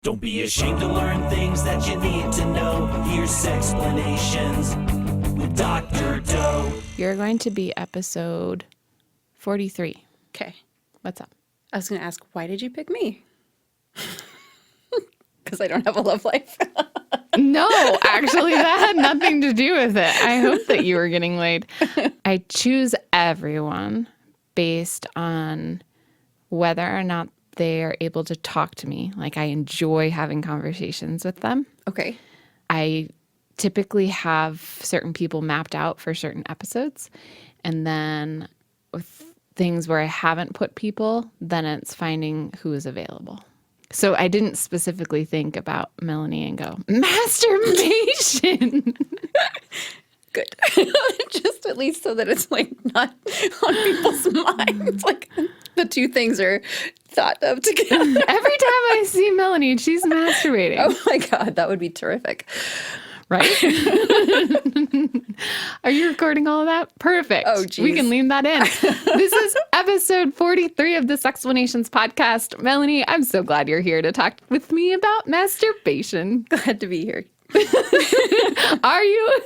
Don't be ashamed to learn things that you need to know. Here's Sexplanations with Dr. Doe. You're going to be episode 43. Okay. What's up? I was going to ask, why did you pick me? Because I don't have a love life. No, actually, that had nothing to do with it. I hope that you were getting laid. I choose everyone based on whether or not they are able to talk to me. Like, I enjoy having conversations with them. Okay. I typically have certain people mapped out for certain episodes. And then with things where I haven't put people, then it's finding who is available. So I didn't specifically think about Melanie and go, masturbation. Good. Just at least so that it's like not on people's minds. Like the two things are thought of together. Every time I see Melanie, she's masturbating. Oh my God, that would be terrific. Right? Are you recording all of that? Perfect. Oh, geez. We can lean that in. This is episode 43 of the Sexplanations podcast. Melanie, I'm so glad you're here to talk with me about masturbation. Glad to be here. Are you?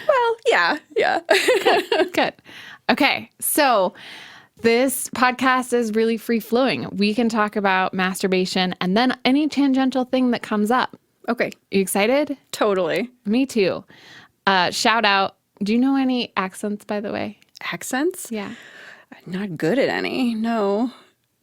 Well, yeah. Good. Okay, so this podcast is really free-flowing. We can talk about masturbation and then any tangential thing that comes up. Okay. You excited? Totally. Me too. Shout out. Do you know any accents, by the way? Accents? Yeah. I'm not good at any. No.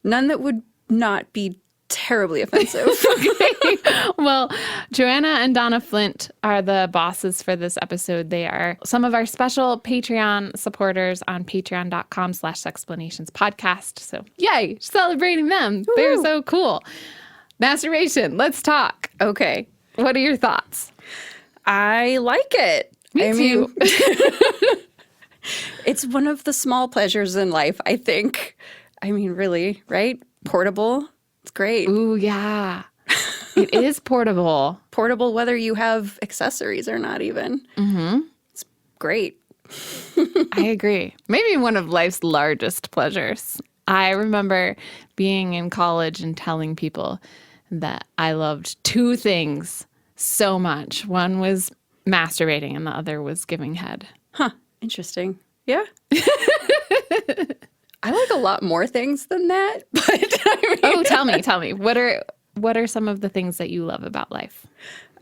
None that would not be terribly offensive. Okay. Well, Joanna and Donna Flint are the bosses for this episode. They are some of our special Patreon supporters on patreon.com/Sexplanations podcast. So yay, celebrating them. Woo. They're so cool. Masturbation. Let's talk. Okay. What are your thoughts? I like it. Me too. It's one of the small pleasures in life, I think. I mean, really, right? Portable. It's great. Ooh, yeah. It is portable. Portable, whether you have accessories or not even. Mm-hmm. It's great. I agree. Maybe one of life's largest pleasures. I remember being in college and telling people that I loved two things so much. One was masturbating and the other was giving head. Huh. Interesting. Yeah. I like a lot more things than that. But I mean, Oh, tell me. What are some of the things that you love about life?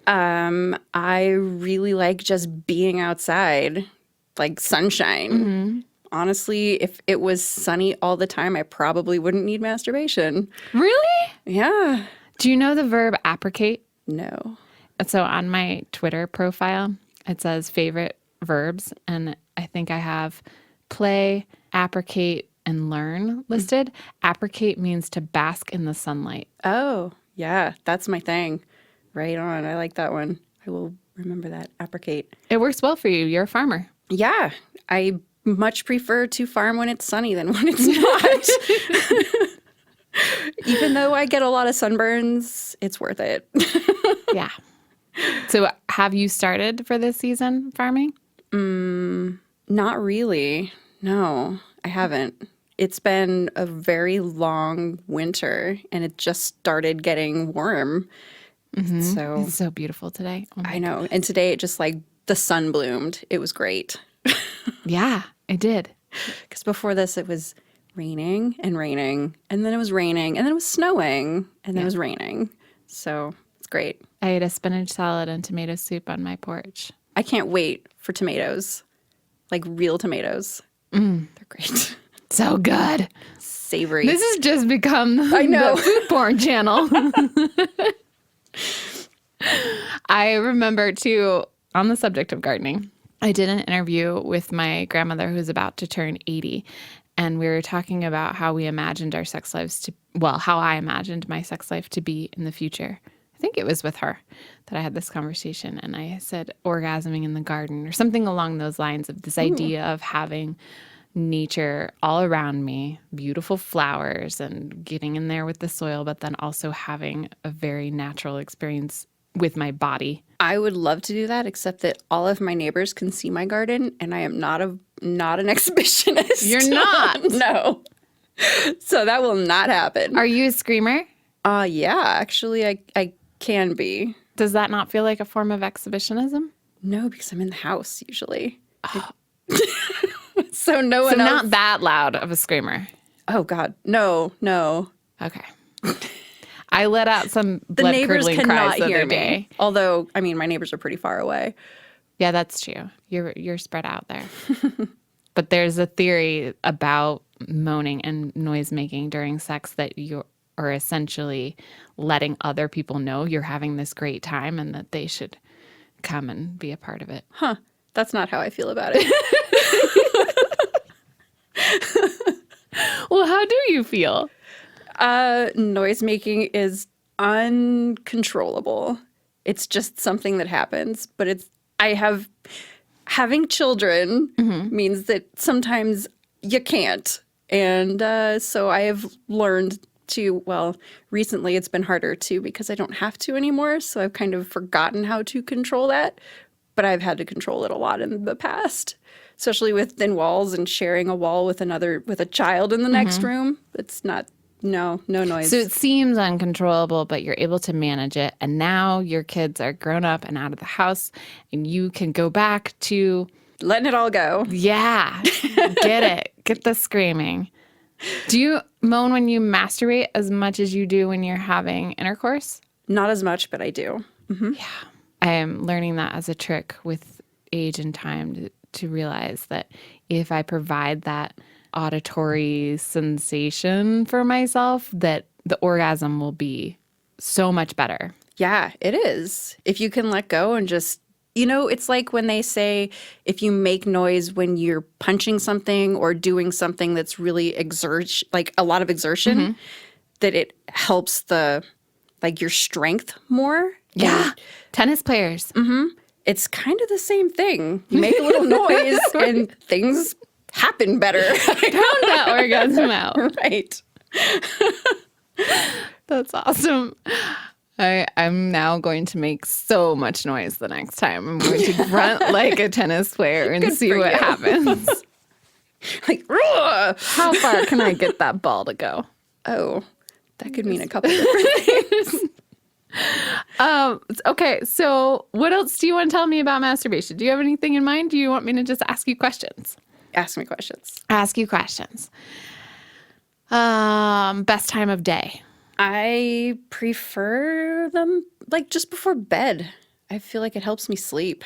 I really like just being outside, like sunshine. Mm-hmm. Honestly, if it was sunny all the time, I probably wouldn't need masturbation. Really? Yeah. Do you know the verb apprecate? No. So on my Twitter profile, it says favorite verbs, and I think I have play, apprecate, and learn listed. Apprecate means to bask in the sunlight. Oh, yeah. That's my thing. Right on. I like that one. I will remember that. Apprecate. It works well for you. You're a farmer. Yeah. I much prefer to farm when it's sunny than when it's not. Even though I get a lot of sunburns, it's worth it. Yeah. So have you started for this season farming? Not really. No, I haven't. It's been a very long winter and it just started getting warm. Mm-hmm. So It's so beautiful today. Oh my I know. And today it just like the sun bloomed. It was great. Yeah, it did. Because before this it was raining and then it was raining and then it was snowing and then it was raining. So it's great. I ate a spinach salad and tomato soup on my porch. I can't wait for tomatoes, like real tomatoes. They're great. So good. Savory. This has just become I know. the food porn channel. I remember too, on the subject of gardening, I did an interview with my grandmother who's about to turn 80. And we were talking about how we imagined our sex lives how I imagined my sex life to be in the future. I think it was with her that I had this conversation. And I said orgasming in the garden or something along those lines of this idea of having nature all around me, beautiful flowers and getting in there with the soil, but then also having a very natural experience with my body. I would love to do that, except that all of my neighbors can see my garden, and I am not an exhibitionist. You're not? No. So that will not happen. Are you a screamer? Yeah, actually, I can be. Does that not feel like a form of exhibitionism? No, because I'm in the house usually. So no So one else. not that loud of a screamer. Oh God, no. Okay. I let out some The neighbors blood-curdling cannot cries the hear other me. day. Although, I mean, my neighbors are pretty far away. Yeah, that's true. You're spread out there. But there's a theory about moaning and noise making during sex that you are essentially letting other people know you're having this great time and that they should come and be a part of it. Huh. That's not how I feel about it. Well, how do you feel? Noise making is uncontrollable. It's just something that happens, but having children means that sometimes you can't. And so I have learned to, well, recently it's been harder too because I don't have to anymore. So I've kind of forgotten how to control that. But I've had to control it a lot in the past, especially with thin walls and sharing a wall with a child in the next room. It's not, no noise. So it seems uncontrollable, but you're able to manage it. And now your kids are grown up and out of the house and you can go back to, Letting it all go. yeah, get it. Get the screaming. Do you moan when you masturbate as much as you do when you're having intercourse? Not as much, but I do. I am learning that as a trick with age and time to realize that if I provide that auditory sensation for myself, that the orgasm will be so much better. Yeah, it is. If you can let go and just, it's like when they say if you make noise when you're punching something or doing something that's really like a lot of exertion, that it helps your strength more. Yeah. Tennis players. It's kind of the same thing. You make a little noise and things happen better. Pound that orgasm out. Right. That's awesome. I'm now going to make so much noise the next time. I'm going to grunt like a tennis player and see for what you. happens. Like, "Ugh." How far can I get that ball to go? Oh, that could mean a couple different things. Okay, so what else do you want to tell me about masturbation? Do you have anything in mind? Do you want me to just ask you questions? Ask me questions. Ask you questions. Best time of day? I prefer them like just before bed. I feel like it helps me sleep.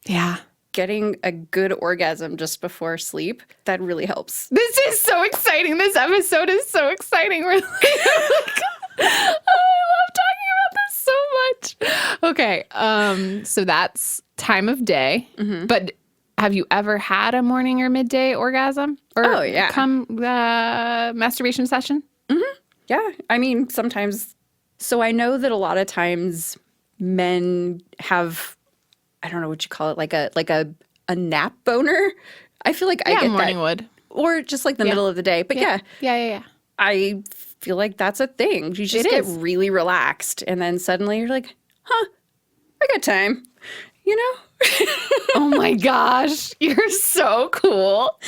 Yeah. Getting a good orgasm just before sleep, that really helps. This is so exciting. This episode is so exciting. We're like, I love talking about this so much. Okay, so that's time of day. But have you ever had a morning or midday orgasm? Or Oh, yeah. Masturbation session? Yeah, I mean, sometimes. So I know that a lot of times men have, I don't know what you call it, like a nap boner. I feel like I get morning that. wood. Or just like the middle of the day. But yeah, Yeah. I feel like that's a thing. You just It get is. really relaxed. And then suddenly you're like, I got time. Oh my gosh, you're so cool.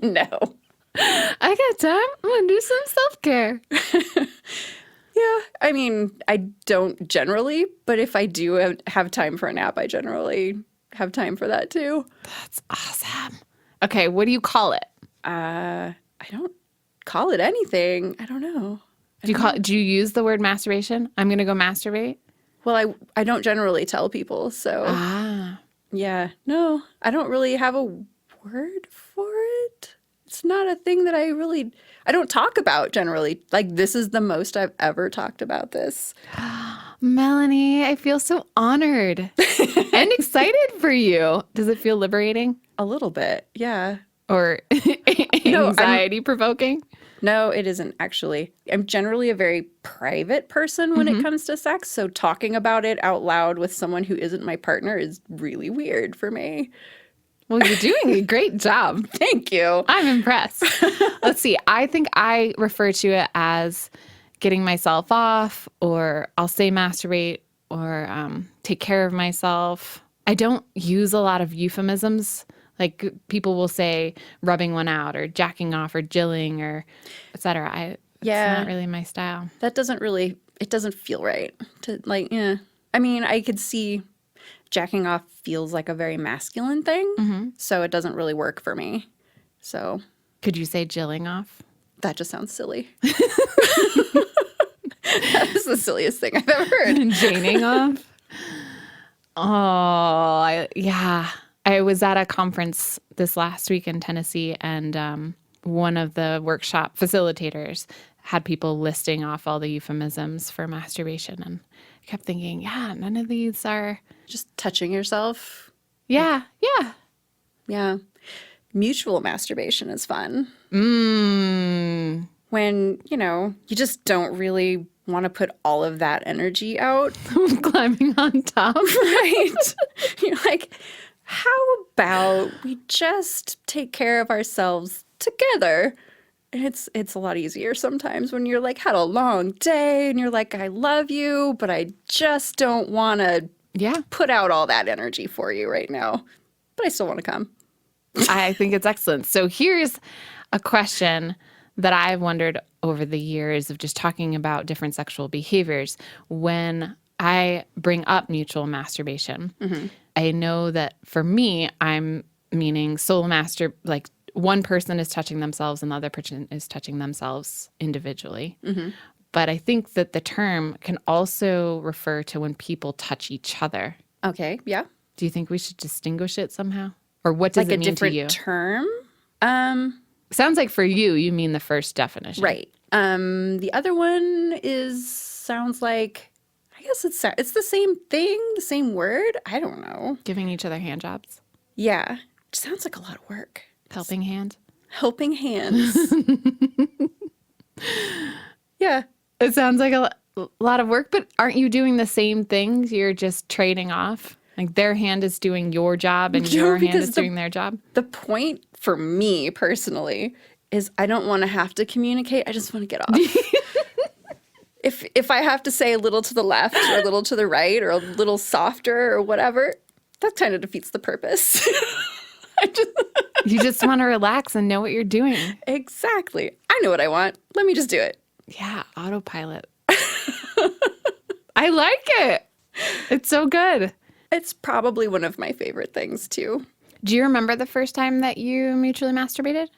No. I got time. I'm going to do some self-care. Yeah, I mean, I don't generally, but if I do have time for a nap, I generally have time for that too. That's awesome. Okay, what do you call it? I don't call it anything. I don't know. Do you use the word masturbation? I'm going to go masturbate. Well, I don't generally tell people, so yeah. No, I don't really have a word for it. It's not a thing that I don't talk about generally. Like, this is the most I've ever talked about this. Melanie, I feel so honored and excited for you. Does it feel liberating A little bit, yeah. or anxiety provoking? No, it isn't actually. I'm generally a very private person when it comes to sex, so talking about it out loud with someone who isn't my partner is really weird for me. Well, you're doing a great job. Thank you. I'm impressed. Let's see. I think I refer to it as getting myself off, or I'll say masturbate, or take care of myself. I don't use a lot of euphemisms. Like people will say rubbing one out or jacking off or jilling or et cetera. Yeah. not really my style. That doesn't really, it doesn't feel right to like, yeah. I mean, I could see jacking off feels like a very masculine thing. So it doesn't really work for me. So Could you say jilling off? that just sounds silly. That is the silliest thing I've ever heard. Janing off? Yeah. I was at a conference this last week in Tennessee, and one of the workshop facilitators had people listing off all the euphemisms for masturbation. And I kept thinking, yeah, none of these are. Just touching yourself. Yeah. Yeah. Mutual masturbation is fun. When, you just don't really want to put all of that energy out. Climbing on top. Right. You're like, how about we just take care of ourselves together? It's a lot easier sometimes when you're like had a long day and you're like, I love you, but I just don't want to put out all that energy for you right now. But I still want to come. I think it's excellent. So here's a question that I've wondered over the years of just talking about different sexual behaviors. When I bring up mutual masturbation, I know that for me, I'm meaning solo like one person is touching themselves and the other person is touching themselves individually. But I think that the term can also refer to when people touch each other. Okay, yeah. Do you think we should distinguish it somehow? Or what does it mean to you? Like a different term? Sounds like for you mean the first definition. Right. The other one sounds like, I guess it's the same thing, the same word. I don't know. Giving each other hand jobs. Yeah. It sounds like a lot of work. Helping hand. Helping hands. Yeah. It sounds like a lot of work, but aren't you doing the same things? You're just trading off. Like their hand is doing your job and your hand is doing their job. The point for me personally is I don't want to have to communicate. I just want to get off. If I have to say a little to the left or a little to the right or a little softer or whatever, that kind of defeats the purpose. You just want to relax and know what you're doing. Exactly. I know what I want. Let me just do it. Yeah, autopilot. I like it. It's so good. It's probably one of my favorite things, too. Do you remember the first time that you mutually masturbated?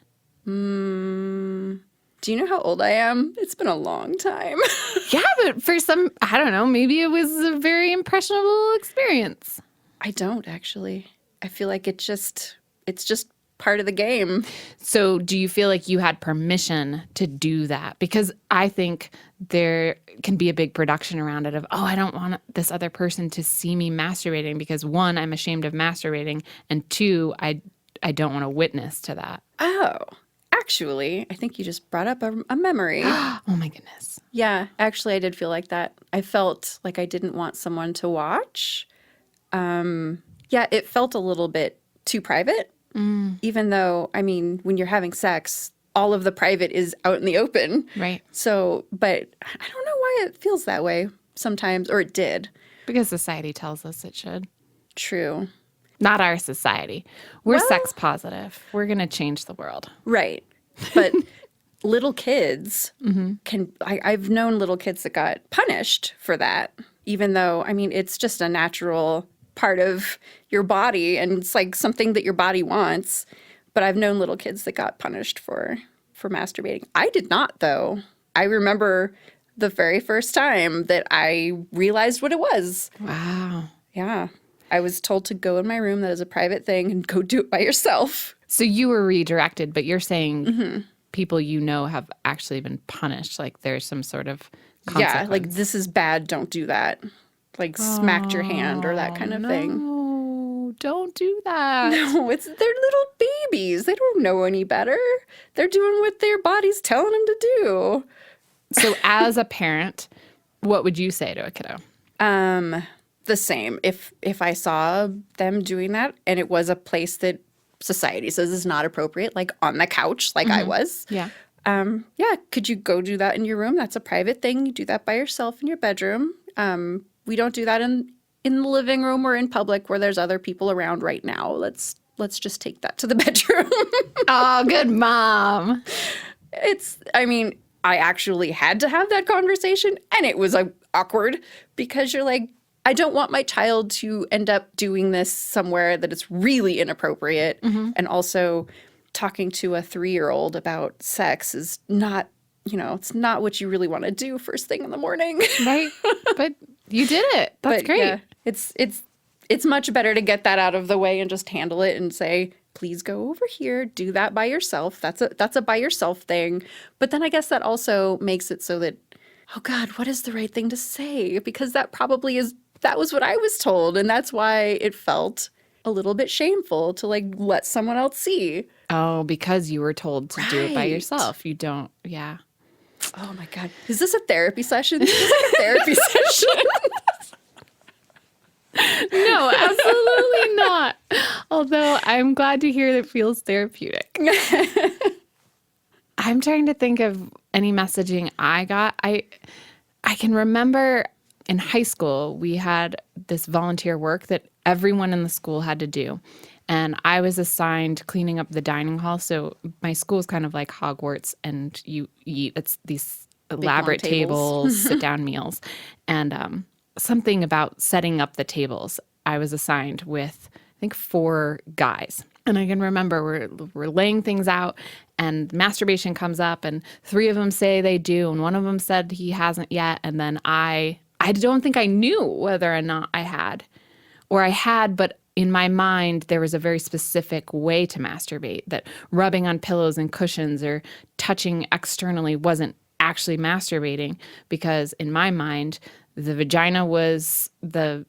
Do you know how old I am? It's been a long time. Yeah, but for some, I don't know, maybe it was a very impressionable experience. I don't, actually. I feel like it's just part of the game. So do you feel like you had permission to do that? Because I think there can be a big production around it of, I don't want this other person to see me masturbating because one, I'm ashamed of masturbating, and two, I don't want to witness to that. Oh, actually, I think you just brought up a memory. Oh my goodness. Yeah, actually, I did feel like that. I felt like I didn't want someone to watch. Yeah, it felt a little bit too private. Even though, I mean, when you're having sex, all of the private is out in the open. Right. So, but I don't know why it feels that way sometimes, or it did. Because society tells us it should. True. Not our society. We're sex positive. We're going to change the world. Right. But little kids I've known little kids that got punished for that, even though, I mean, it's just a natural part of your body and it's like something that your body wants. But I've known little kids that got punished for masturbating. I did not, though. I remember the very first time that I realized what it was. Wow. Yeah. I was told to go in my room. That is a private thing and go do it by yourself. So you were redirected, but you're saying people you know have actually been punished. Like there's some sort of consequence. Yeah, like this is bad. Don't do that. Like smacked your hand or that kind of thing. No, don't do that. No, they're little babies. They don't know any better. They're doing what their body's telling them to do. So as a parent, what would you say to a kiddo? The same. If I saw them doing that and it was a place that society says is not appropriate, like on the couch, like I was. Yeah. Yeah, could you go do that in your room? That's a private thing. You do that by yourself in your bedroom. We don't do that in the living room or in public where there's other people around right now. Let's just take that to the bedroom. Oh, good mom. I mean, I actually had to have that conversation, and it was awkward because you're like, I don't want my child to end up doing this somewhere that it's really inappropriate. And also talking to a 3-year-old about sex is not, it's not what you really want to do first thing in the morning. Right. But you did it. That's great. Yeah, it's much better to get that out of the way and just handle it and say, please go over here, do that by yourself. That's a by yourself thing. But then I guess that also makes it so that, oh God, what is the right thing to say? Because that was what I was told. And that's why it felt a little bit shameful to like let someone else see. Oh, because you were told to do it by Right. yourself. You don't, yeah. Oh my God. Is this a therapy session? This is like a therapy session. No, absolutely not. Although I'm glad to hear that it feels therapeutic. I'm trying to think of any messaging I got. I can remember in high school, we had this volunteer work that everyone in the school had to do. And I was assigned cleaning up the dining hall. So my school is kind of like Hogwarts, and you eat, it's these elaborate long tables. tables, sit-down meals. And something about setting up the tables. I was assigned with, I think, 4 guys. And I can remember we're laying things out, and masturbation comes up, and 3 of them say they do, and one of them said he hasn't yet. And then I don't think I knew whether or not I had, or I had, but in my mind, there was a very specific way to masturbate, that rubbing on pillows and cushions or touching externally wasn't actually masturbating, because in my mind, the vagina was the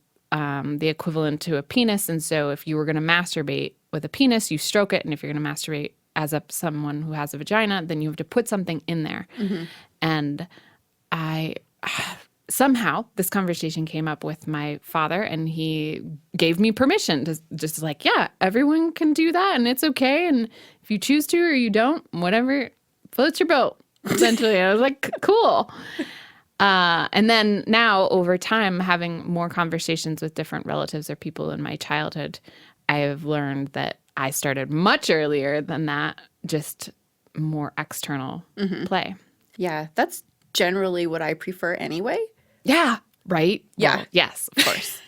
equivalent to a penis. And so if you were going to masturbate with a penis, you stroke it. And if you're going to masturbate as someone who has a vagina, then you have to put something in there. And somehow this conversation came up with my father, and he gave me permission to just like, yeah, everyone can do that, and it's okay. And if you choose to or you don't, whatever, floats your boat. Essentially, I was like, cool. And then now, over time, having more conversations with different relatives or people in my childhood, I have learned that I started much earlier than that, just more external play. Yeah, that's generally what I prefer anyway. Yeah. Right? Yeah. Well, yes, of course.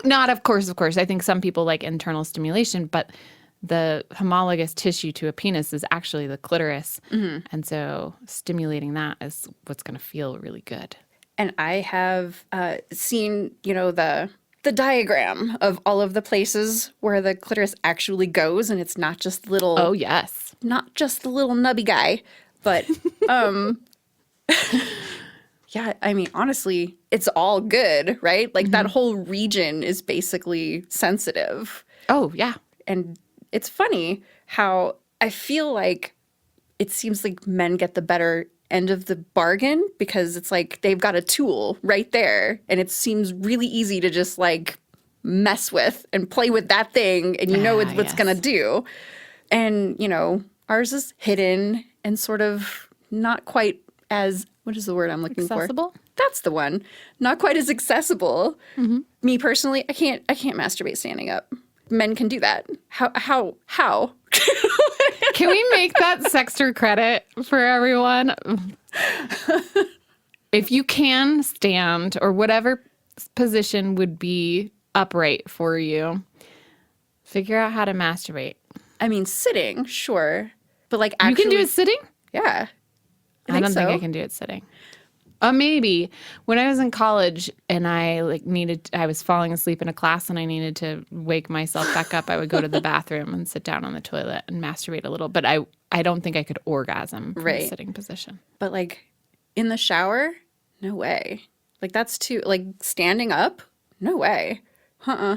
Not of course. I think some people like internal stimulation, but the homologous tissue to a penis is actually the clitoris. And so stimulating that is what's going to feel really good. And I have seen, the diagram of all of the places where the clitoris actually goes, and it's not just little. Oh, yes. Not just the little nubby guy, but yeah, I mean, honestly, it's all good, right? Like that whole region is basically sensitive. Oh, yeah. And it's funny how I feel like it seems like men get the better end of the bargain, because it's like they've got a tool right there, and it seems really easy to just like mess with and play with that thing, and what's yes. gonna do. And ours is hidden and sort of not quite as, what is the word I'm looking for? Accessible? That's the one. Not quite as accessible. Me personally, I can't masturbate standing up. Men can do that. How? Can we make that SEXtra Credit for everyone? If you can stand, or whatever position would be upright for you, figure out how to masturbate. I mean, sitting, sure. But like actually. You can do it sitting? Yeah. I don't think I can do it sitting. Maybe when I was in college and I was falling asleep in a class and I needed to wake myself back up, I would go to the bathroom and sit down on the toilet and masturbate a little. But I don't think I could orgasm from a sitting position. But like in the shower, no way. Like that's too, like standing up, no way.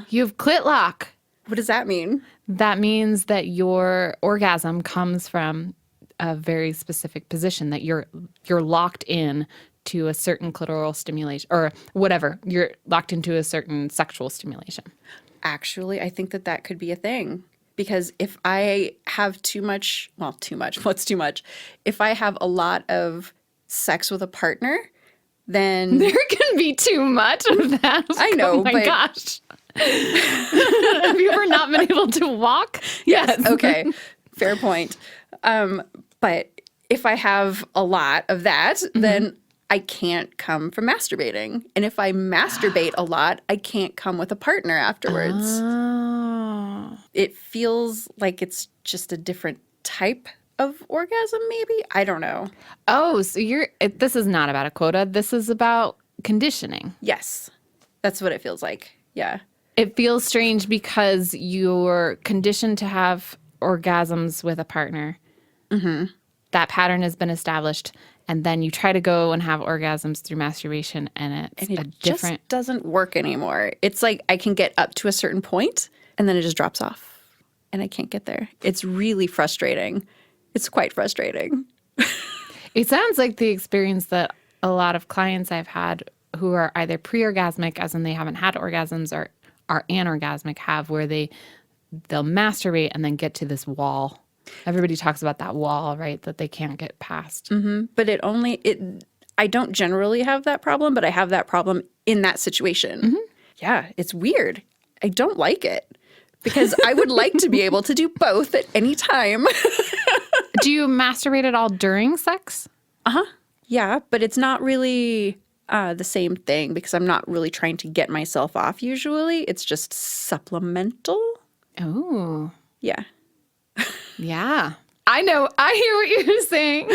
You have clit lock. What does that mean? That means that your orgasm comes from a very specific position, that you're locked in to a certain clitoral stimulation, or whatever. You're locked into a certain sexual stimulation. Actually, I think that could be a thing. Because if I have too much, what's too much? If I have a lot of sex with a partner, then There can be too much of that. I know, Oh my but gosh. Have you ever not been able to walk? Yes. okay, fair point. But if I have a lot of that, then I can't come from masturbating. And if I masturbate a lot, I can't come with a partner afterwards. Oh. It feels like it's just a different type of orgasm, maybe? I don't know. Oh, so this is not about a quota. This is about conditioning. Yes, that's what it feels like. Yeah. It feels strange because you're conditioned to have orgasms with a partner. That pattern has been established. And then you try to go and have orgasms through masturbation, and it's And a it different. just doesn't work anymore. It's like I can get up to a certain point, and then it just drops off, and I can't get there. It's really frustrating. It's quite frustrating. It sounds like the experience that a lot of clients I've had who are either pre-orgasmic, as in they haven't had orgasms, or are anorgasmic, have, where they'll masturbate and then get to this wall. Everybody talks about that wall, right, that they can't get past. But I don't generally have that problem, but I have that problem in that situation. Yeah, it's weird. I don't like it because I would like to be able to do both at any time. Do you masturbate at all during sex? Yeah, but it's not really the same thing because I'm not really trying to get myself off usually. It's just supplemental. Oh, Yeah. yeah. I know. I hear what you're saying.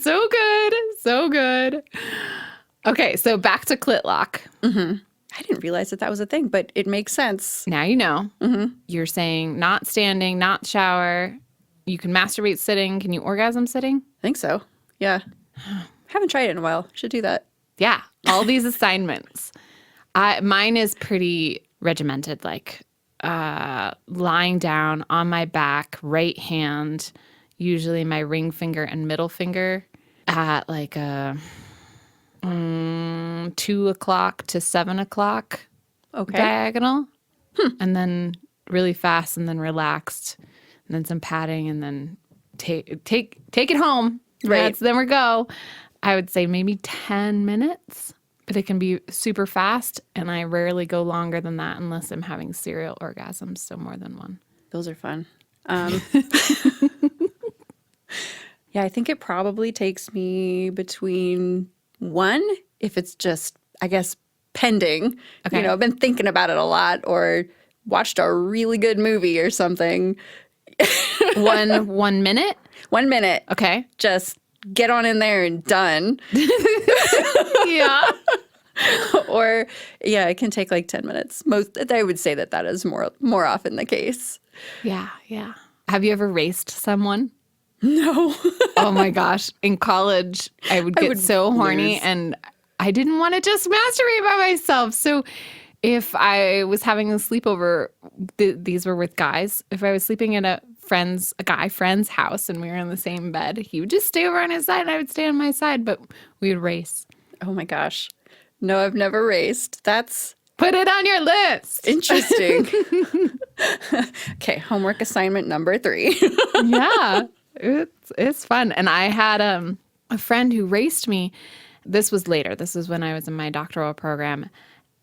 So good. So good. Okay, so back to clit lock. I didn't realize that was a thing, but it makes sense. Now you know. You're saying not standing, not shower. You can masturbate sitting. Can you orgasm sitting? I think so. Yeah. Haven't tried it in a while. Should do that. Yeah, all these assignments. Mine is pretty regimented, like lying down on my back, right hand, usually my ring finger and middle finger at like a 2 o'clock to 7 o'clock diagonal. And then really fast and then relaxed and then some padding and then take it home. Right. Then we go. I would say maybe 10 minutes, but it can be super fast. And I rarely go longer than that unless I'm having serial orgasms. So more than one. Those are fun. Yeah, I think it probably takes me between 1, if it's just, I guess, pending. Okay. You know, I've been thinking about it a lot or watched a really good movie or something. 1 minute? 1 minute. Okay. Just get on in there and done. Yeah. Or, yeah, it can take like 10 minutes. I would say that is more often the case. Yeah. Yeah. Have you ever raced someone? No. Oh my gosh. In college, I would get so horny lose. and I didn't want to just masturbate by myself. So if I was having a sleepover, these were with guys. If I was sleeping at a guy friend's house and we were in the same bed, he would just stay over on his side and I would stay on my side, but we would race. Oh my gosh. No, I've never raced. That's Put it on your list. interesting. Okay, homework assignment number 3. Yeah, it's fun. And I had a friend who raced me. This was later. This was when I was in my doctoral program.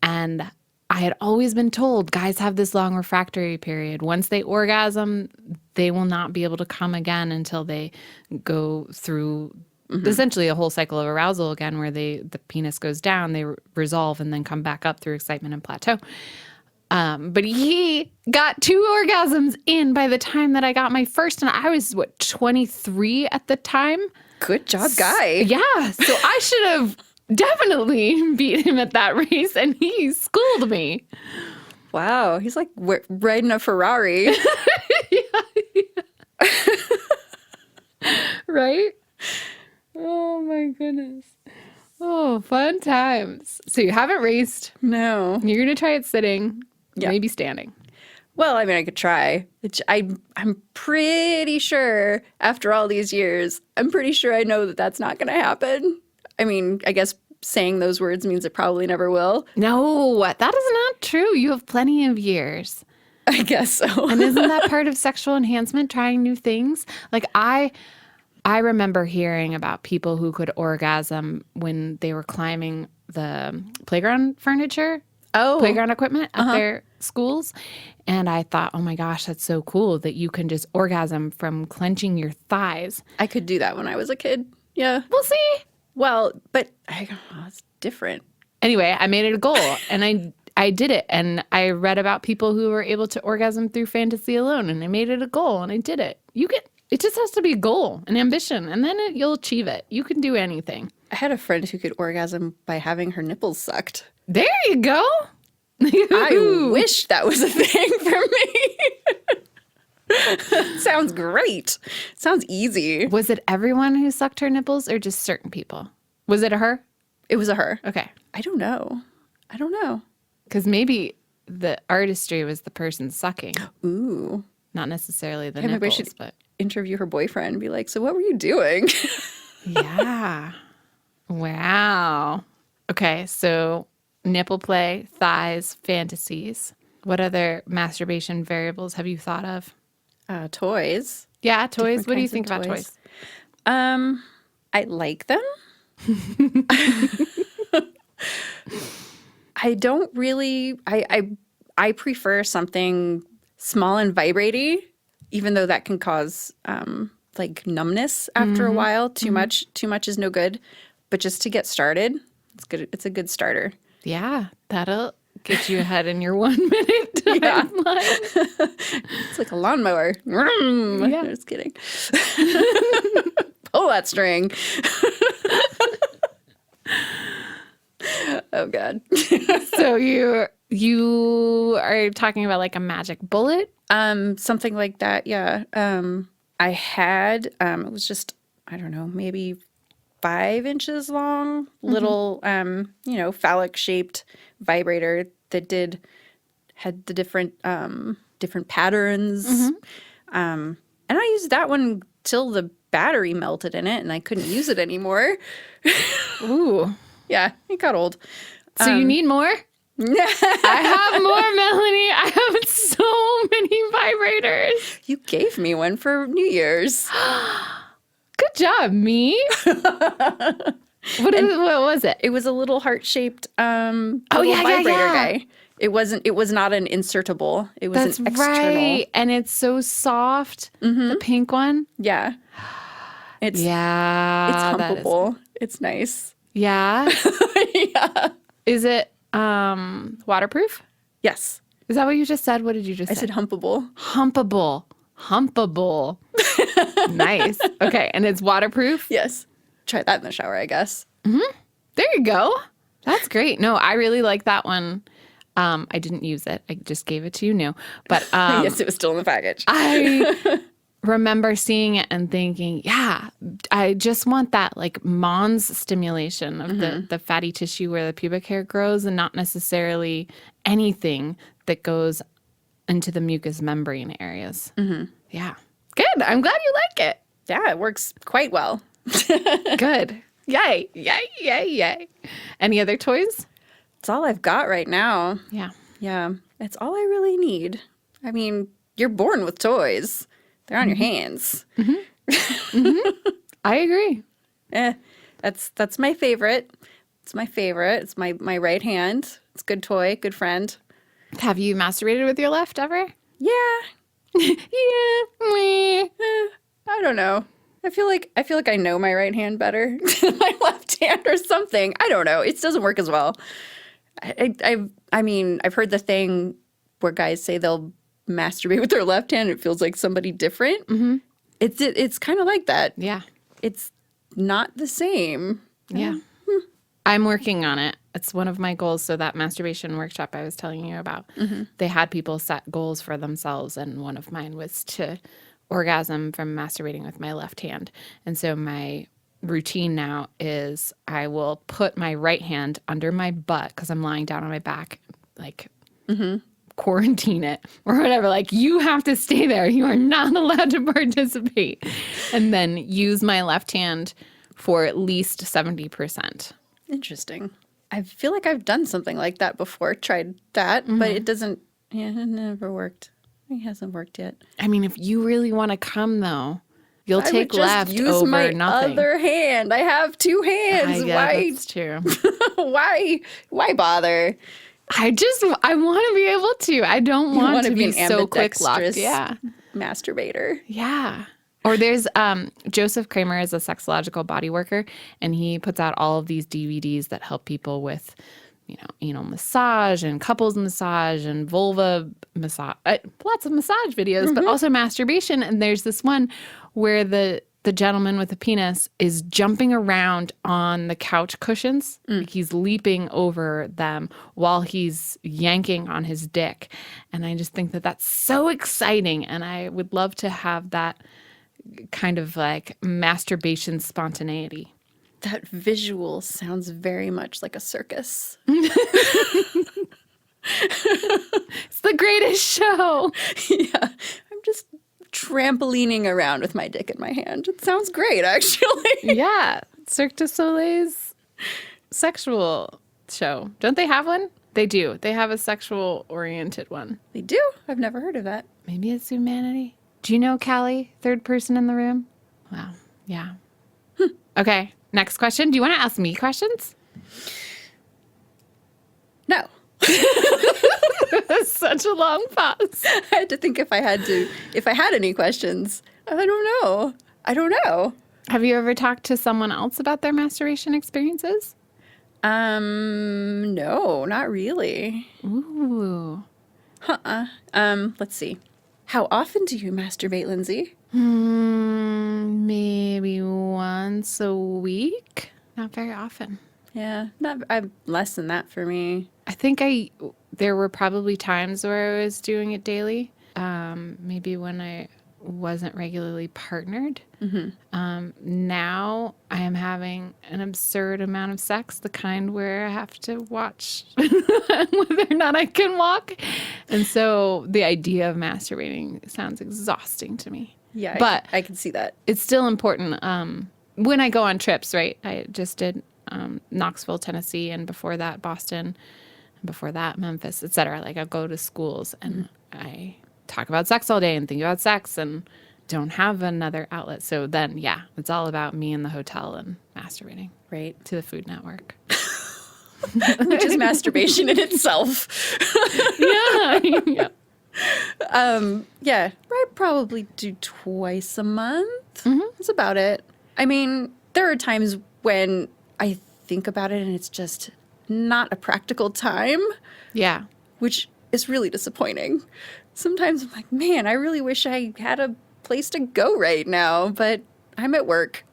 And I had always been told guys have this long refractory period. Once they orgasm, they will not be able to come again until they go through essentially a whole cycle of arousal again where the penis goes down, they resolve, and then come back up through excitement and plateau. But he got 2 orgasms in by the time that I got my first, and I was, 23 at the time? Good job, guy. Yeah. So I should have definitely beat him at that race, and he schooled me. Wow, he's like riding a Ferrari. Right? Oh, my goodness. Oh, fun times. So you haven't raced. No. You're going to try it sitting, Yeah. maybe standing. Well, I mean, I could try. I'm pretty sure after all these years, I'm pretty sure I know that that's not going to happen. I mean, I guess saying those words means it probably never will. No, that is not true. You have plenty of years. I guess so. And isn't that part of sexual enhancement, trying new things? Like I remember hearing about people who could orgasm when they were climbing the playground furniture, playground equipment at schools. And I thought, oh my gosh, that's so cool that you can just orgasm from clenching your thighs. I could do that when I was a kid. Yeah. We'll see. Well, but it's different. Anyway, I made it a goal and I did it. And I read about people who were able to orgasm through fantasy alone, and I made it a goal and I did it. It just has to be a goal, an ambition, and then you'll achieve it. You can do anything. I had a friend who could orgasm by having her nipples sucked. There you go. I wish that was a thing for me. Sounds great. Sounds easy. Was it everyone who sucked her nipples or just certain people? Was it a her? It was a her. Okay. I don't know. Because maybe the artistry was the person sucking, Ooh. not necessarily the Maybe I nipples. should But interview her boyfriend and be like, so what were you doing? yeah. Wow. Okay, so nipple play, thighs, fantasies. What other masturbation variables have you thought of? Toys. Yeah, toys. Different What do you kinds think of about toys? I like them. I don't really. I prefer something small and vibraty, even though that can cause like numbness after a while. Too much is no good. But just to get started, it's good. It's a good starter. Yeah, that'll get you ahead in your 1 minute timeline. It's like a lawnmower. Yeah, just kidding. Pull that string. Oh God. So you are talking about like a magic bullet? Something like that. Yeah. I had it was just, I don't know, maybe 5 inches long, little phallic shaped vibrator that had the different patterns. And I used that one till the battery melted in it and I couldn't use it anymore. Ooh. Yeah, it got old. So you need more? I have more, Melanie. I have so many vibrators. You gave me one for New Year's. Good job, me. What was it? It was a little heart-shaped yeah, vibrator yeah. guy. It was not an insertable. It was That's an external. right. And it's so soft. The pink one. Yeah. It's Yeah. that is- humpable. It's nice. Yeah. Yeah. Is it waterproof? Yes. Is that what you just said? What did you just I say? said humpable. Humpable. Humpable. Nice. Okay. And it's waterproof? Yes. Try that in the shower, I guess. There you go. That's great. No, I really like that one. I didn't use it. I just gave it to you new. But Yes, it was still in the package. I remember seeing it and thinking, yeah, I just want that like Mons stimulation of the fatty tissue where the pubic hair grows and not necessarily anything that goes into the mucous membrane areas. Yeah. Good. I'm glad you like it. Yeah, it works quite well. Good. Yay. Yay. Yay. Yay. Any other toys? It's all I've got right now. Yeah. Yeah. It's all I really need. I mean, you're born with toys. They're on your hands. I agree. That's my favorite. It's my favorite. It's my right hand. It's a good toy, good friend. Have you masturbated with your left ever? Yeah. Yeah. Meh. I don't know. I feel like I know my right hand better than my left hand or something. I don't know. It doesn't work as well. I mean, I've heard the thing where guys say they'll masturbate with their left hand. It feels like somebody different. It's kind of like that. Yeah. It's not the same. Yeah. I'm working on it. It's one of my goals. So that masturbation workshop I was telling you about, they had people set goals for themselves. And one of mine was to orgasm from masturbating with my left hand. And so my routine now is I will put my right hand under my butt because I'm lying down on my back, like quarantine it or whatever. Like, you have to stay there. You are not allowed to participate. And then use my left hand for at least 70%. Interesting. I feel like I've done something like that before, tried that, but it doesn't, it never worked. It hasn't worked yet. I mean, if you really want to come, though, you'll I would take just left use over my nothing. other hand. I have 2 hands. I guess Why? that's true. Why bother? I want to be able to. I don't want wanna to be be an so quick locked. ambidextrous Yeah. masturbator. Yeah. Or there's Joseph Kramer is a sexological body worker, and he puts out all of these DVDs that help people with, anal massage and couples massage and vulva massage, lots of massage videos, but also masturbation. And there's this one where the gentleman with the penis is jumping around on the couch cushions. Like he's leaping over them while he's yanking on his dick. And I just think that that's so exciting. And I would love to have that kind of like masturbation spontaneity. That visual sounds very much like a circus. It's the greatest show. Yeah. I'm just trampolining around with my dick in my hand. It sounds great, actually. Yeah. Cirque du Soleil's sexual show. Don't they have one? They do. They have a sexual oriented one. They do? I've never heard of that. Maybe it's humanity. Do you know Callie, third person in the room? Wow. Yeah. Okay. Next question. Do you want to ask me questions? No. Such a long pause. I had to think if I had any questions. I don't know. Have you ever talked to someone else about their masturbation experiences? No, not really. Ooh. Let's see. How often do you masturbate, Lindsay? Maybe once a week. Not very often. Yeah, I'm less than that for me. I think there were probably times where I was doing it daily. Maybe when I wasn't regularly partnered. Now I am having an absurd amount of sex, the kind where I have to watch whether or not I can walk. And so the idea of masturbating sounds exhausting to me. Yeah, but I can see that. it's still important. When I go on trips, right? I just did Knoxville, Tennessee, and before that, Boston, and before that, Memphis, etc. Like I go to schools and I talk about sex all day and think about sex and don't have another outlet. So then, yeah, it's all about me in the hotel and masturbating. Right. To the Food Network. Which is masturbation in itself. Yeah. Yeah, I probably do twice a month. That's about it. I mean, there are times when I think about it and it's just not a practical time, Yeah. which is really disappointing. Sometimes I'm like, man, I really wish I had a place to go right now, but I'm at work.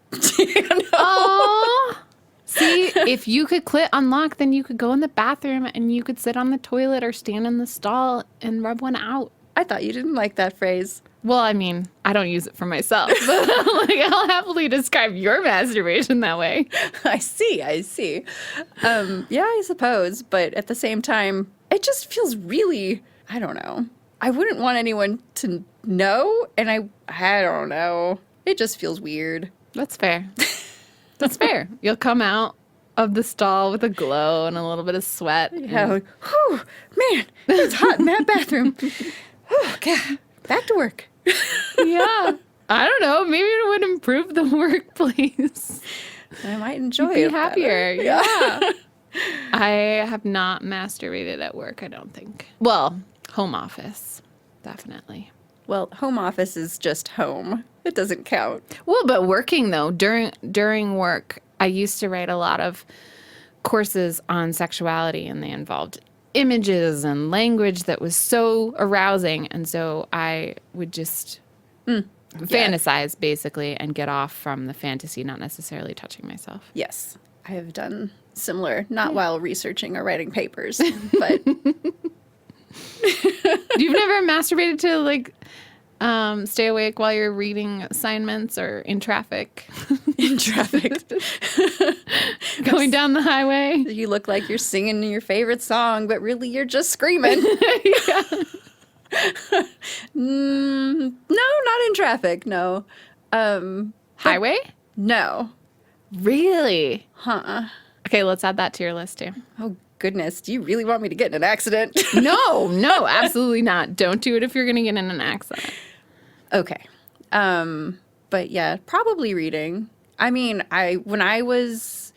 Oh. See, if you could clit unlock, then you could go in the bathroom and you could sit on the toilet or stand in the stall and rub one out. I thought you didn't like that phrase. Well, I mean, I don't use it for myself, but like, I'll happily describe your masturbation that way. I see. Yeah, I suppose. But at the same time, it just feels really, I don't know. I wouldn't want anyone to know. And I don't know. It just feels weird. That's fair. That's fair. You'll come out of the stall with a glow and a little bit of sweat. Yeah, like, whew, man, it's hot in that bathroom. Oh, God. Back to work. Yeah. I don't know. Maybe it would improve the workplace. I might enjoy Be it. happier. better. Yeah. I have not masturbated at work, I don't think. Well, home office, definitely. Well, home office is just home. It doesn't count. Well, but working though, during work, I used to write a lot of courses on sexuality, and they involved images and language that was so arousing, and so I would just fantasize basically and get off from the fantasy, not necessarily touching myself. Yes, I have done similar, not while researching or writing papers, but You've never masturbated to like stay awake while you're reading assignments or in traffic? in traffic. Going down the highway? You look like you're singing your favorite song, but really you're just screaming. No, not in traffic. No. Highway? No. Really? Huh. Okay, let's add that to your list too. Oh, goodness. Do you really want me to get in an accident? No, absolutely not. Don't do it if you're going to get in an accident. Okay. But yeah, probably reading. I mean, when I was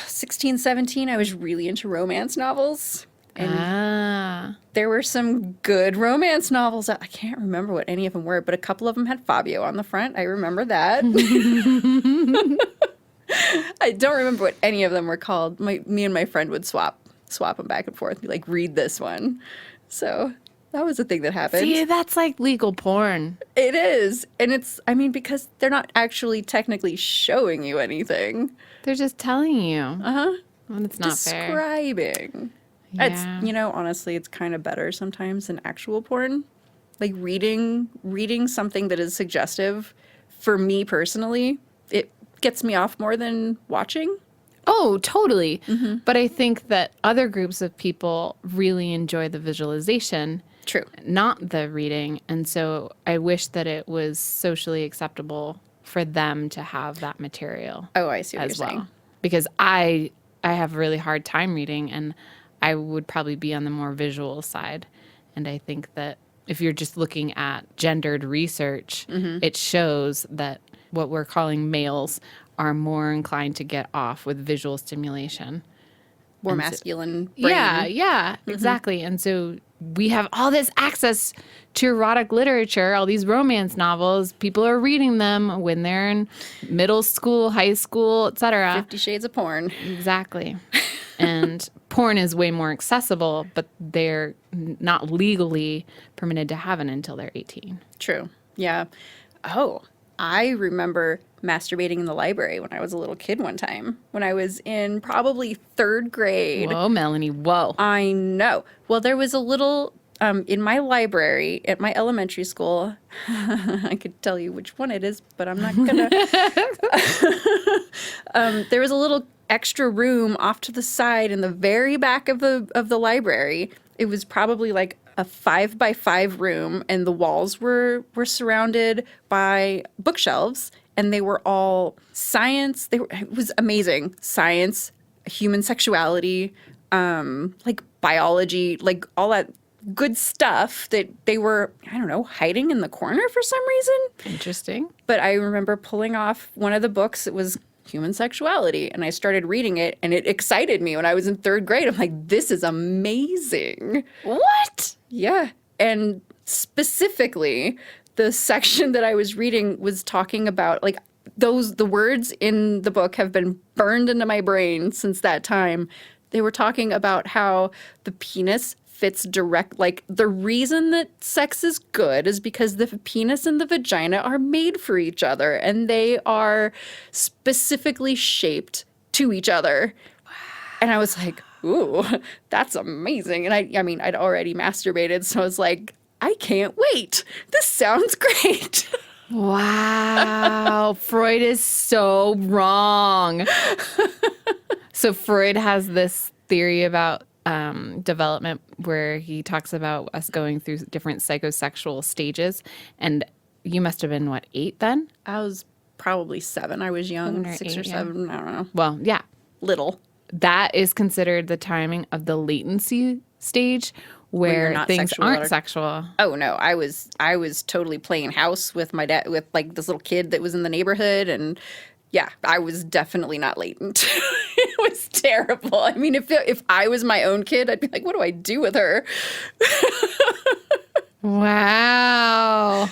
16, 17, I was really into romance novels. And there were some good romance novels. I can't remember what any of them were, but a couple of them had Fabio on the front. I remember that. I don't remember what any of them were called. Me and my friend would swap them back and forth. Be like, read this one. So that was a thing that happened. See, that's like legal porn. It is. And it's, I mean, because they're not actually technically showing you anything. They're just telling you. Uh-huh. When it's not fair. Describing. Yeah. It's, honestly, it's kind of better sometimes than actual porn. Like reading something that is suggestive, for me personally, it gets me off more than watching. Oh, totally. Mm-hmm. But I think that other groups of people really enjoy the visualization. True. Not the reading. And so I wish that it was socially acceptable for them to have that material. Oh, I see what as you're well. saying. Because I have a really hard time reading, and I would probably be on the more visual side. And I think that if you're just looking at gendered research, it shows that what we're calling males are more inclined to get off with visual stimulation. More masculine brain. Yeah, exactly. And so we have all this access to erotic literature, all these romance novels. People are reading them when they're in middle school, high school, etc. 50 Shades of Porn. Exactly. And porn is way more accessible, but they're not legally permitted to have it until they're 18. True. Yeah. Oh, I remember masturbating in the library when I was a little kid one time, when I was in probably 3rd grade. Whoa, Melanie, whoa. I know. Well, there was a little, in my library at my elementary school, I could tell you which one it is, but I'm not going to. There was a little extra room off to the side in the very back of the library. It was probably like a 5x5 room, and the walls were surrounded by bookshelves, and they were all science. It was amazing. Science, human sexuality, like biology, like all that good stuff that they were, I don't know, hiding in the corner for some reason. Interesting. But I remember pulling off one of the books. It was Human Sexuality, and I started reading it, and it excited me when I was in 3rd grade. I'm like, this is amazing. What? Yeah. And specifically, the section that I was reading was talking about, like, the words in the book have been burned into my brain since that time. They were talking about how the penis fits like the reason that sex is good is because the penis and the vagina are made for each other, and they are specifically shaped to each other. And I was like, ooh, that's amazing. And I mean, I'd already masturbated, so I was like, I can't wait. This sounds great. Wow. Freud is so wrong. So Freud has this theory about development where he talks about us going through different psychosexual stages. And you must have been, what, 8 then? I was probably 7. I was young, 7 or 6 or 8, 7. I don't know. Well, yeah. Little. That is considered the timing of the latency stage where not things sexual aren't or- sexual. Oh no, I was totally playing house with my dad, with like this little kid that was in the neighborhood, and yeah, I was definitely not latent. It was terrible. I mean, if I was my own kid, I'd be like, what do I do with her? Wow.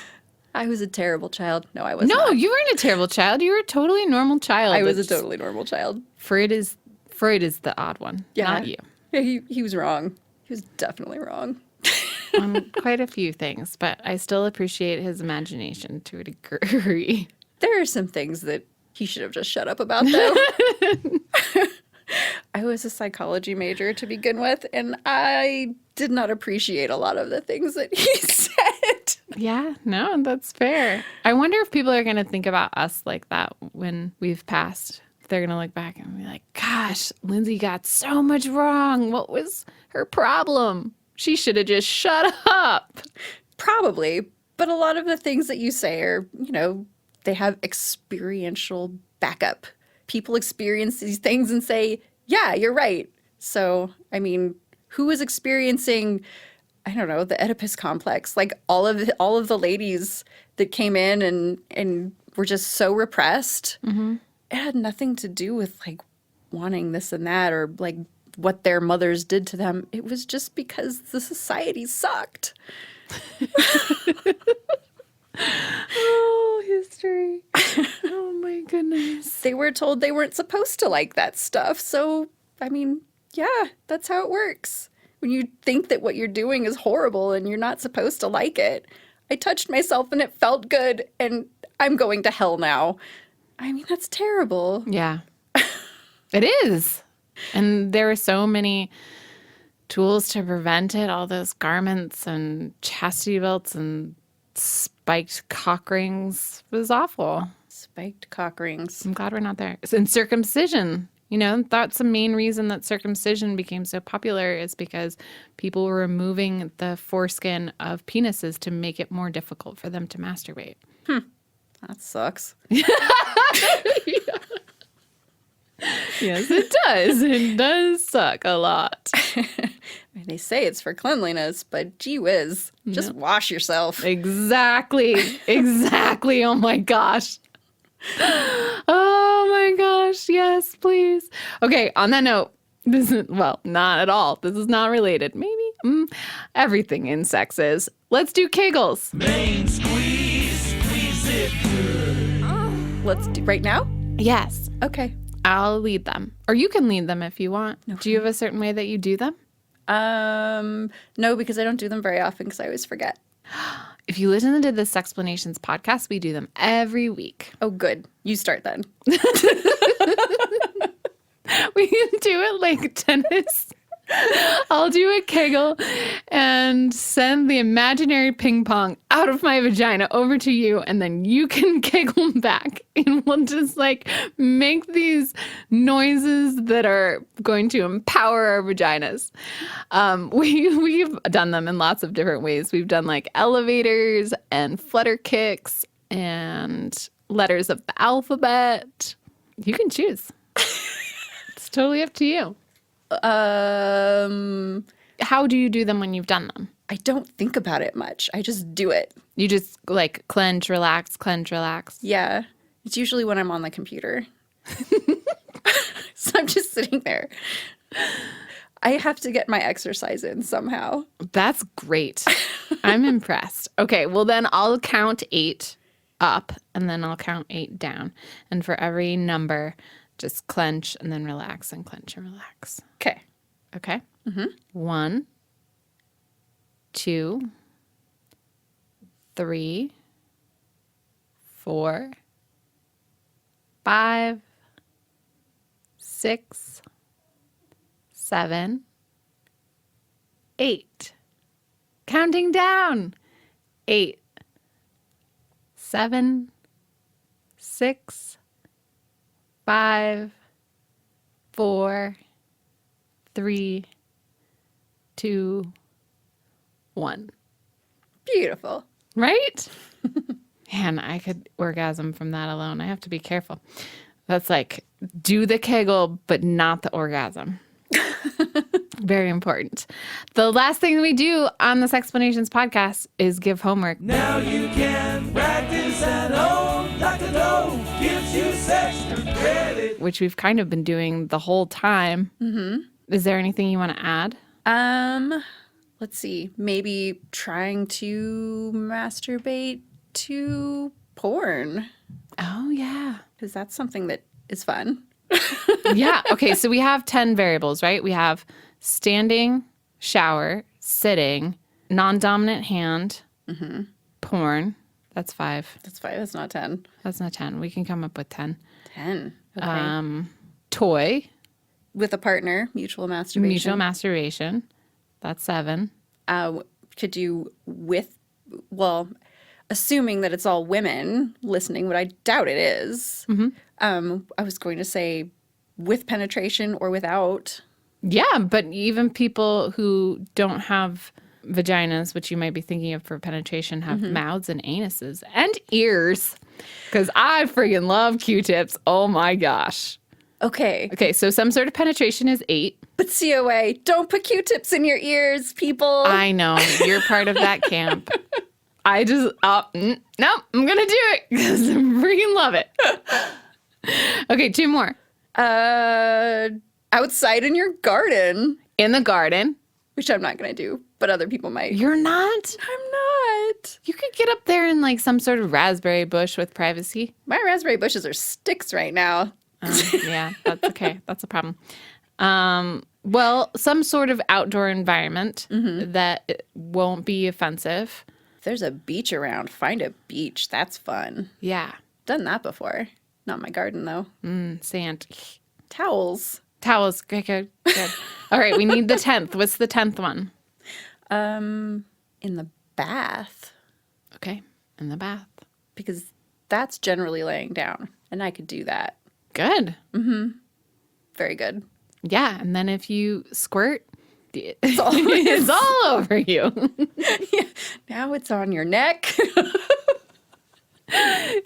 I was a terrible child. No, I wasn't. No, you weren't a terrible child. You were a totally normal child. I was a It's just- totally normal child. Freud is the odd one, Yeah. not you. Yeah, he was wrong. He was definitely wrong. On quite a few things, but I still appreciate his imagination to a degree. There are some things that he should have just shut up about, though. I was a psychology major to begin with, and I did not appreciate a lot of the things that he said. Yeah, no, that's fair. I wonder if people are going to think about us like that when we've passed. They're going to look back and be like, gosh, Lindsay got so much wrong. What was her problem? She should have just shut up. Probably, but a lot of the things that you say are, they have experiential backup. People experience these things and say, yeah, you're right. So, I mean, who is experiencing, I don't know, the Oedipus complex? Like all of the ladies that came in and were just so repressed. Mm-hmm. It had nothing to do with like wanting this and that or like what their mothers did to them. It was just because the society sucked. Oh, history. Oh, my goodness. They were told they weren't supposed to like that stuff. So, I mean, yeah, that's how it works. When you think that what you're doing is horrible and you're not supposed to like it. I touched myself and it felt good and I'm going to hell now. I mean, that's terrible. Yeah. It is. And there are so many tools to prevent it, all those garments and chastity belts and spiked cock rings. It was awful. Spiked cock rings. I'm glad we're not there. And circumcision. You know, that's the main reason that circumcision became so popular is because people were removing the foreskin of penises to make it more difficult for them to masturbate. That sucks. Yes, it does. It does suck a lot. They say it's for cleanliness, but gee whiz, just wash yourself. Exactly. Exactly. Oh my gosh. Oh my gosh. Yes, please. Okay, on that note, this is, well, not at all. This is not related. Maybe. Everything in sex is. Let's do Kegels. Main squeeze it good. Let's do right now? Yes. Okay. I'll lead them. Or you can lead them if you want. Okay. Do you have a certain way that you do them? No, because I don't do them very often because I always forget. If you listen to the Sexplanations podcast, we do them every week. Oh, good. You start then. We can do it like tennis. I'll do a Kegel and send the imaginary ping pong out of my vagina over to you, and then you can Kegel back. And we'll just like make these noises that are going to empower our vaginas. We've done them in lots of different ways. We've done like elevators and flutter kicks and letters of the alphabet. You can choose. It's totally up to you. How do you do them when you've done them? I don't think about it much. I just do it. You just like clench, relax, clench, relax. Yeah. It's usually when I'm on the computer. So I'm just sitting there. I have to get my exercise in somehow. That's great. I'm impressed. Okay, well then I'll count 8 up and then I'll count 8 down. And for every number, just clench and then relax and clench and relax. Okay. Okay? Mm-hmm. 1, 2, 3, 4, 5, 6, 7, 8. Counting down. 8, 7, 6, 5, 4, 3, 2, 1. Beautiful. Right? Man, I could orgasm from that alone. I have to be careful. That's like do the Kegel, but not the orgasm. Very important. The last thing we do on the Sexplanations podcast is give homework. Now you can practice at home. Dr. No gives you SEXtra Credit. Which we've kind of been doing the whole time. Mm-hmm. Is there anything you want to add? Let's see. Maybe trying to masturbate to porn. Oh, yeah. Because that's something that is fun. Yeah. Okay. So we have 10 variables, right? We have standing, shower, sitting, non-dominant hand, porn. That's 5. That's 5. That's not 10. That's not 10. We can come up with 10. 10. Okay. Toy. With a partner, mutual masturbation. Mutual masturbation. That's 7. Could you with, well, assuming that it's all women listening, but I doubt it is. I was going to say with penetration or without. Yeah, but even people who don't have vaginas, which you might be thinking of for penetration, have mouths and anuses and ears. Because I friggin' love Q-tips. Oh my gosh. Okay. Okay, so some sort of penetration is 8. But COA, don't put Q-tips in your ears, people. I know. You're part of that camp. I just, no, I'm going to do it because I freaking love it. Okay, 2 more. outside in your garden, In the garden. which I'm not going to do, but other people might. You're not? I'm not. You could get up there in like some sort of raspberry bush with privacy. My raspberry bushes are sticks right now. Yeah, that's okay. That's a problem. Well, some sort of outdoor environment that won't be offensive. If there's a beach around, find a beach. That's fun. Yeah. Done that before. Not my garden, though. Sand. Towels. Towels. Good. All right, we need the 10th. What's the 10th one? In the bath, Okay, in the bath. because that's generally laying down, and I could do that. Good. Very good. Yeah, and then if you squirt, it's all over you. Now it's on your neck.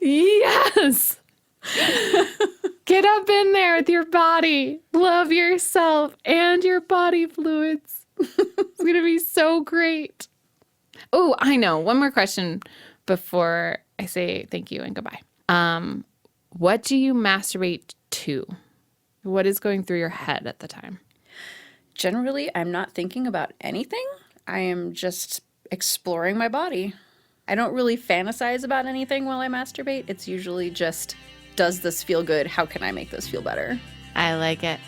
Yes. Get up in there with your body. Love yourself and your body fluids. It's going to be so great. Oh, I know. One more question before I say thank you and goodbye. What do you masturbate to? What is going through your head at the time? Generally, I'm not thinking about anything. I am just exploring my body. I don't really fantasize about anything while I masturbate. It's usually just, does this feel good? How can I make this feel better? I like it.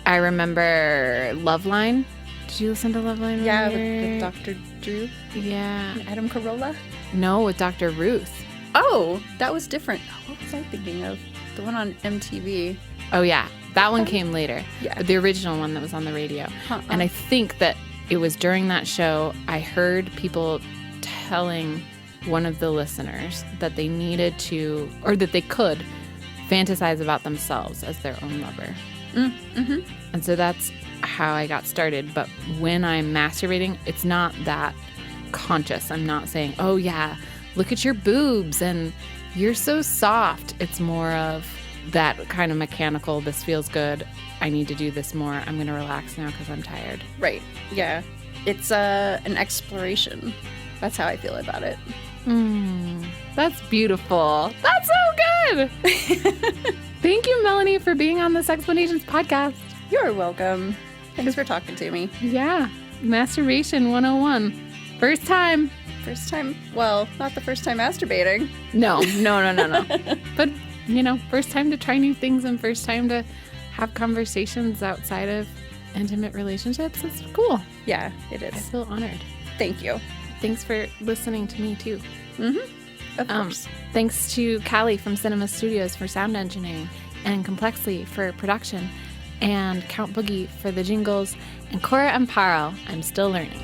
I remember Loveline. Did you listen to Loveline? Yeah, earlier? with Dr. Drew, Yeah. Adam Carolla. No, with Dr. Ruth. Oh, that was different. What was I thinking of? The one on MTV. Oh, yeah. That one came later. Yeah. But the original one that was on the radio. And I think that it was during that show I heard people telling one of the listeners that they needed to, or that they could, fantasize about themselves as their own lover. And so that's how I got started. But when I'm masturbating, it's not that conscious. I'm not saying, oh, yeah, look at your boobs and you're so soft. It's more of that kind of mechanical, this feels good. I need to do this more. I'm going to relax now because I'm tired. Right. Yeah. It's an exploration. That's how I feel about it. That's beautiful. That's so good. Thank you, Melanie, for being on the Sexplanations podcast. You're welcome. Thanks for talking to me. Yeah. Masturbation 101. First time. First time, well, not the first time masturbating. No. But, first time to try new things and first time to have conversations outside of intimate relationships. It's cool. Yeah, it I is. feel honored. Thank you. Thanks for listening to me, too. Of course. Thanks to Callie from Cinema Studios for sound engineering, and Complexly for production, and Count Boogie for the jingles, and Cora Amparo, I'm still learning.